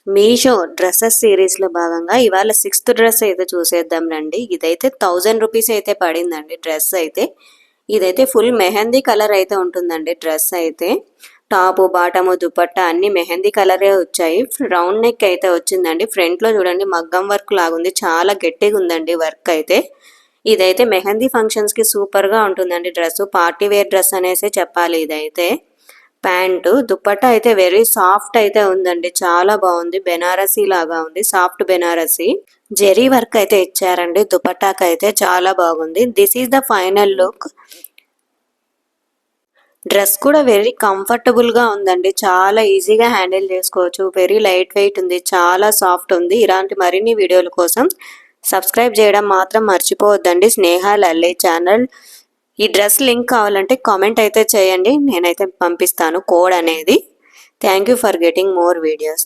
Meesho dresses సిరీస్లో భాగంగా ఇవాళ 6th డ్రెస్ అయితే చూసేద్దాం రండి. ఇదైతే 1000 రూపీస్ అయితే పడిందండి డ్రెస్ అయితే. ఇదైతే ఫుల్ మెహందీ కలర్ అయితే ఉంటుందండి డ్రెస్ అయితే. టాపు బాటము దుపట్టా అన్ని మెహందీ కలరే వచ్చాయి. రౌండ్ నెక్ అయితే వచ్చిందండి. ఫ్రంట్లో చూడండి మగ్గం వర్క్ లాగుంది, చాలా గట్టిగా ఉందండి వర్క్ అయితే. ఇదైతే మెహందీ ఫంక్షన్స్కి సూపర్గా ఉంటుందండి డ్రెస్. పార్టీ వేర్ డ్రెస్ అనేసి చెప్పాలి ఇదైతే. ప్యాంటు దుపట్టా అయితే వెరీ సాఫ్ట్ అయితే ఉందండి, చాలా బాగుంది. బెనారసీ లాగా ఉంది, సాఫ్ట్ బెనారసీ. జెరీ వర్క్ అయితే ఇచ్చారండి దుపట్టాకి అయితే, చాలా బాగుంది. This is the final look. Dress కూడా వెరీ కంఫర్టబుల్గా ఉందండి, చాలా ఈజీగా హ్యాండిల్ చేసుకోవచ్చు. వెరీ లైట్ వెయిట్ ఉంది, చాలా సాఫ్ట్ ఉంది. ఇలాంటి మరిన్ని వీడియోల కోసం సబ్స్క్రైబ్ చేయడం మాత్రం మర్చిపోవద్దండి. స్నేహ లల్లే ఛానల్. ఈ డ్రెస్ లింక్ కావాలంటే కామెంట్ అయితే చేయండి, నేనైతే పంపిస్తాను కోడ్ అనేది. Thank you for getting more videos.